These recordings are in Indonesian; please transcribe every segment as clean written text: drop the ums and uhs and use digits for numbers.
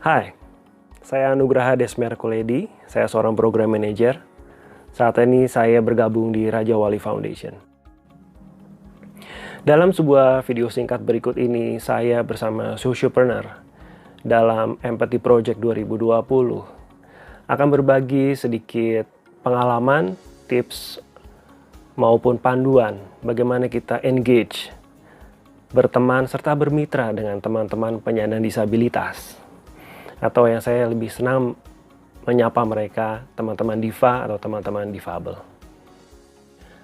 Hai, saya Nugraha Desmer Kuledi, saya seorang program manager. Saat ini saya bergabung di Raja Wali Foundation. Dalam sebuah video singkat berikut ini, saya bersama Sociopreneur dalam Empathy Project 2020 akan berbagi sedikit pengalaman, tips, maupun panduan bagaimana kita engage, berteman, serta bermitra dengan teman-teman penyandang disabilitas. Atau yang saya lebih senang menyapa mereka teman-teman DIFA atau teman-teman difabel.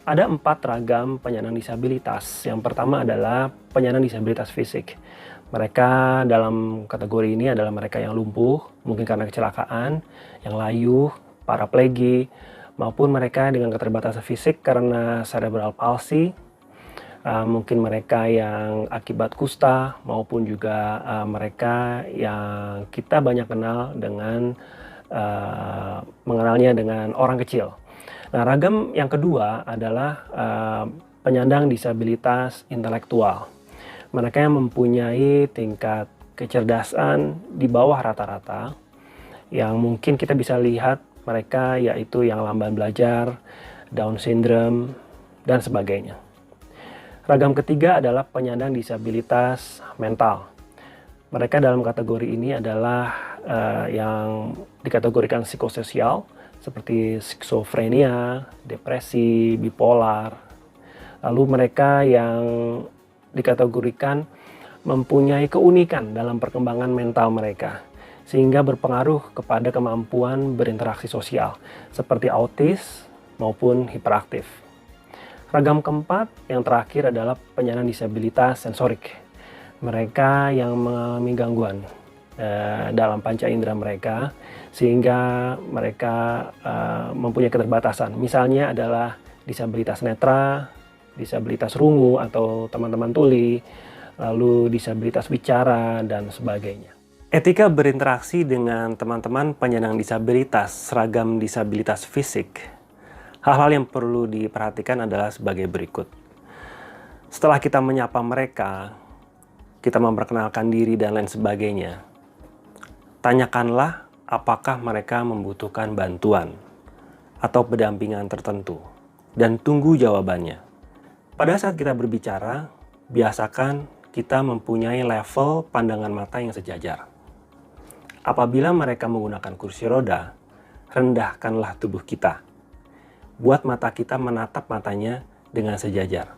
Ada 4 ragam penyandang disabilitas. Yang pertama adalah penyandang disabilitas fisik. Mereka dalam kategori ini adalah mereka yang lumpuh, mungkin karena kecelakaan, yang layu, paraplegi, maupun mereka dengan keterbatasan fisik karena cerebral palsy, mungkin mereka yang akibat kusta, maupun juga mereka yang kita banyak kenal dengan mengenalnya dengan orang kecil. Nah, ragam yang kedua adalah penyandang disabilitas intelektual. Mereka yang mempunyai tingkat kecerdasan di bawah rata-rata, yang mungkin kita bisa lihat mereka yaitu yang lamban belajar, Down syndrome, dan sebagainya. Ragam ketiga adalah penyandang disabilitas mental. Mereka dalam kategori ini adalah yang dikategorikan psikososial seperti skizofrenia, depresi, bipolar. Lalu mereka yang dikategorikan mempunyai keunikan dalam perkembangan mental mereka sehingga berpengaruh kepada kemampuan berinteraksi sosial seperti autis maupun hiperaktif. Ragam keempat yang terakhir adalah penyandang disabilitas sensorik. Mereka yang mengalami gangguan dalam panca indera mereka sehingga mereka mempunyai keterbatasan. Misalnya adalah disabilitas netra, disabilitas rungu atau teman-teman tuli, lalu disabilitas bicara dan sebagainya. Etika berinteraksi dengan teman-teman penyandang disabilitas seragam disabilitas fisik. Hal-hal yang perlu diperhatikan adalah sebagai berikut. Setelah kita menyapa mereka, kita memperkenalkan diri dan lain sebagainya, tanyakanlah apakah mereka membutuhkan bantuan atau pendampingan tertentu dan tunggu jawabannya. Pada saat kita berbicara, biasakan kita mempunyai level pandangan mata yang sejajar. Apabila mereka menggunakan kursi roda, rendahkanlah tubuh kita. Buat mata kita menatap matanya dengan sejajar.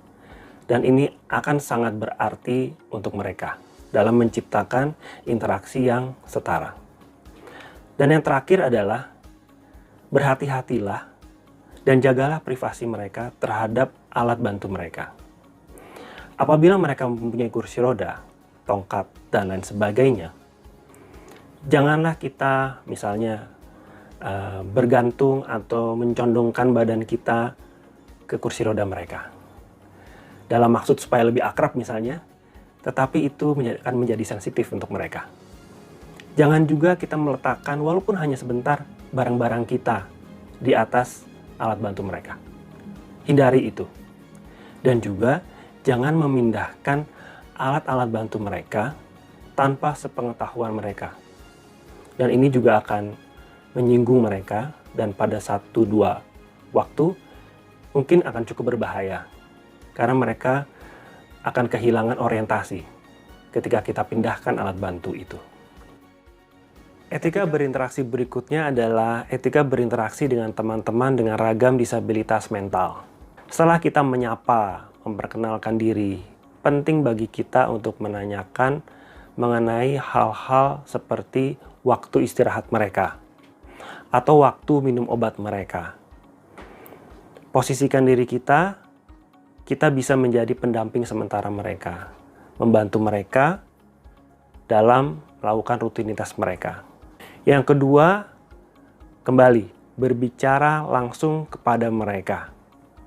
Dan ini akan sangat berarti untuk mereka dalam menciptakan interaksi yang setara. Dan yang terakhir adalah berhati-hatilah dan jagalah privasi mereka terhadap alat bantu mereka. Apabila mereka mempunyai kursi roda, tongkat, dan lain sebagainya, janganlah kita misalnya bergantung atau mencondongkan badan kita ke kursi roda mereka. Dalam maksud supaya lebih akrab misalnya, tetapi itu akan menjadi sensitif untuk mereka. Jangan juga kita meletakkan walaupun hanya sebentar barang-barang kita di atas alat bantu mereka. Hindari itu. Dan juga jangan memindahkan alat-alat bantu mereka tanpa sepengetahuan mereka. Dan ini juga akan menyinggung mereka dan pada 1-2 waktu mungkin akan cukup berbahaya. Karena mereka akan kehilangan orientasi ketika kita pindahkan alat bantu itu. Etika berinteraksi berikutnya adalah etika berinteraksi dengan teman-teman dengan ragam disabilitas mental. Setelah kita menyapa, memperkenalkan diri, penting bagi kita untuk menanyakan mengenai hal-hal seperti waktu istirahat mereka atau waktu minum obat mereka. Posisikan diri kita bisa menjadi pendamping sementara mereka, membantu mereka dalam melakukan rutinitas mereka. Yang kedua, kembali berbicara langsung kepada mereka,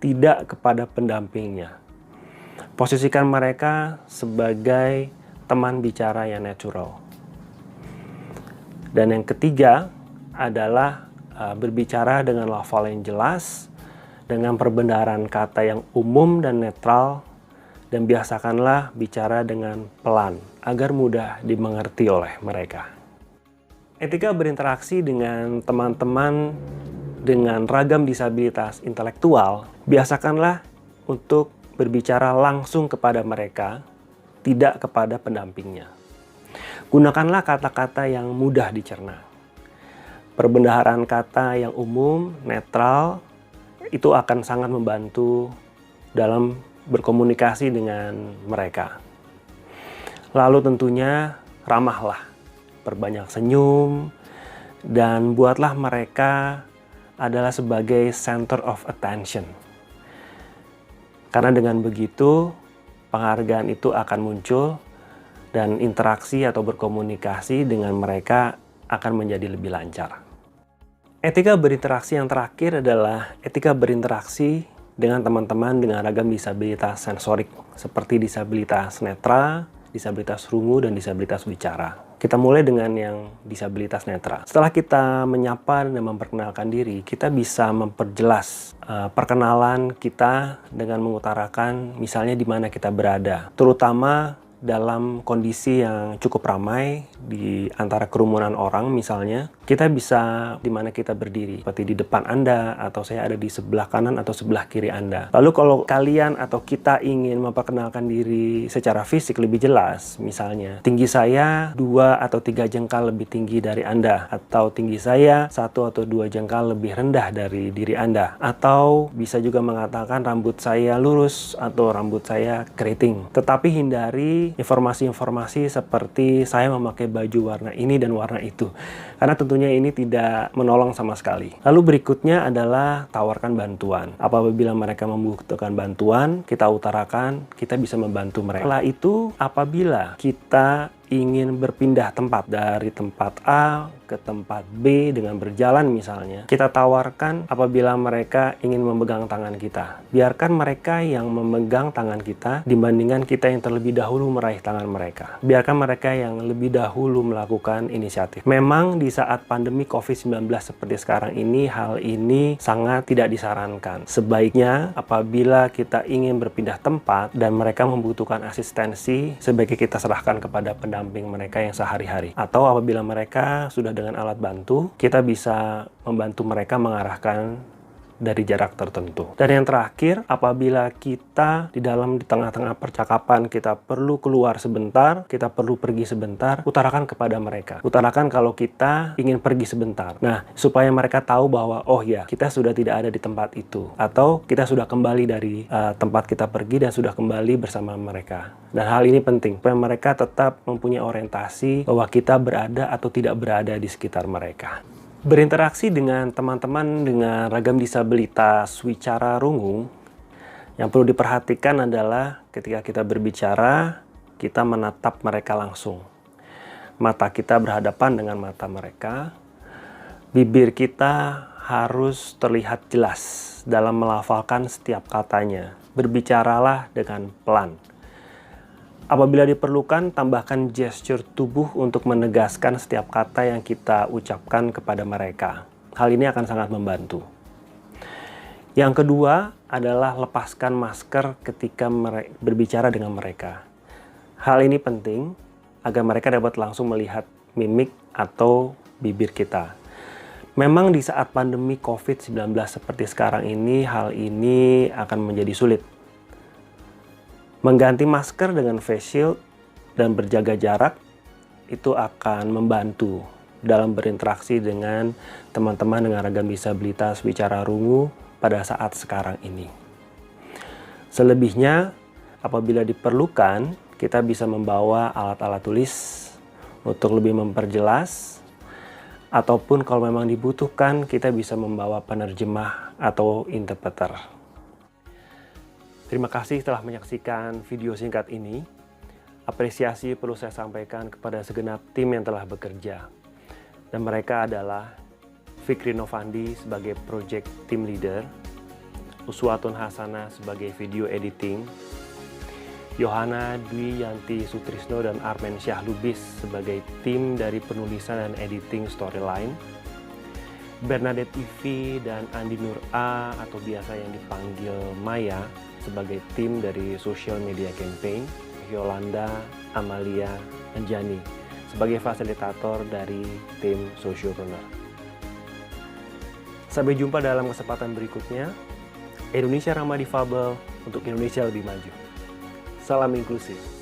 tidak kepada pendampingnya. Posisikan mereka sebagai teman bicara yang natural. Dan yang ketiga adalah berbicara dengan lafal yang jelas, dengan perbendaharaan kata yang umum dan netral, dan biasakanlah bicara dengan pelan agar mudah dimengerti oleh mereka. Etika berinteraksi dengan teman-teman dengan ragam disabilitas intelektual, biasakanlah untuk berbicara langsung kepada mereka, tidak kepada pendampingnya. Gunakanlah kata-kata yang mudah dicerna. Perbendaharaan kata yang umum, netral, itu akan sangat membantu dalam berkomunikasi dengan mereka. Lalu tentunya ramahlah, perbanyak senyum, dan buatlah mereka adalah sebagai center of attention. Karena dengan begitu, penghargaan itu akan muncul dan interaksi atau berkomunikasi dengan mereka akan menjadi lebih lancar. Etika berinteraksi yang terakhir adalah etika berinteraksi dengan teman-teman dengan ragam disabilitas sensorik seperti disabilitas netra, disabilitas rungu, dan disabilitas bicara. Kita mulai dengan yang disabilitas netra. Setelah kita menyapa dan memperkenalkan diri, kita bisa memperjelas perkenalan kita dengan mengutarakan misalnya di mana kita berada, terutama dalam kondisi yang cukup ramai di antara kerumunan orang misalnya, kita bisa di mana kita berdiri, seperti di depan Anda, atau saya ada di sebelah kanan atau sebelah kiri Anda. Lalu kalau kalian atau kita ingin memperkenalkan diri secara fisik lebih jelas, misalnya tinggi saya 2 atau 3 jengkal lebih tinggi dari Anda, atau tinggi saya 1 atau 2 jengkal lebih rendah dari diri Anda, atau bisa juga mengatakan rambut saya lurus atau rambut saya keriting. Tetapi hindari informasi-informasi seperti saya memakai baju warna ini dan warna itu, karena tentunya ini tidak menolong sama sekali. Lalu berikutnya adalah tawarkan bantuan. Apabila mereka membutuhkan bantuan, kita utarakan, kita bisa membantu mereka. Setelah itu, apabila kita ingin berpindah tempat dari tempat A ke tempat B dengan berjalan misalnya, kita tawarkan apabila mereka ingin memegang tangan kita. Biarkan mereka yang memegang tangan kita dibandingkan kita yang terlebih dahulu meraih tangan mereka. Biarkan mereka yang lebih dahulu melakukan inisiatif. Memang di saat pandemi COVID-19 seperti sekarang ini, hal ini sangat tidak disarankan. Sebaiknya apabila kita ingin berpindah tempat dan mereka membutuhkan asistensi, sebaiknya kita serahkan kepada pendamping mereka yang sehari-hari. Atau apabila mereka sudah dengan alat bantu, kita bisa membantu mereka mengarahkan dari jarak tertentu. Dan yang terakhir, apabila kita di tengah-tengah percakapan kita perlu keluar sebentar, kita perlu pergi sebentar, utarakan kepada mereka. Utarakan kalau kita ingin pergi sebentar. Nah, supaya mereka tahu bahwa oh ya, kita sudah tidak ada di tempat itu, atau kita sudah kembali dari tempat kita pergi dan sudah kembali bersama mereka. Dan hal ini penting supaya mereka tetap mempunyai orientasi bahwa kita berada atau tidak berada di sekitar mereka. Berinteraksi dengan teman-teman dengan ragam disabilitas wicara rungu, yang perlu diperhatikan adalah ketika kita berbicara, kita menatap mereka langsung. Mata kita berhadapan dengan mata mereka. Bibir kita harus terlihat jelas dalam melafalkan setiap katanya. Berbicaralah dengan pelan. Apabila diperlukan, tambahkan gesture tubuh untuk menegaskan setiap kata yang kita ucapkan kepada mereka. Hal ini akan sangat membantu. Yang kedua adalah lepaskan masker ketika berbicara dengan mereka. Hal ini penting agar mereka dapat langsung melihat mimik atau bibir kita. Memang di saat pandemi COVID-19 seperti sekarang ini, hal ini akan menjadi sulit. Mengganti masker dengan face shield dan berjaga jarak itu akan membantu dalam berinteraksi dengan teman-teman dengan ragam disabilitas wicara rungu pada saat sekarang ini. Selebihnya, apabila diperlukan, kita bisa membawa alat-alat tulis untuk lebih memperjelas, ataupun kalau memang dibutuhkan, kita bisa membawa penerjemah atau interpreter. Terima kasih telah menyaksikan video singkat ini. Apresiasi perlu saya sampaikan kepada segenap tim yang telah bekerja. Dan mereka adalah Fikri Novandi sebagai Project Team Leader, Uswatun Hasana sebagai Video Editing, Yohana Dwi Yanti Sutrisno dan Armen Syah Lubis sebagai tim dari penulisan dan editing storyline, Bernadette TV dan Andi Nur A atau biasa yang dipanggil Maya sebagai tim dari social media campaign, Yolanda, Amalia, dan Jani sebagai fasilitator dari tim Sociopreneur. Sampai jumpa dalam kesempatan berikutnya. Indonesia Ramah Difabel untuk Indonesia lebih maju. Salam inklusif.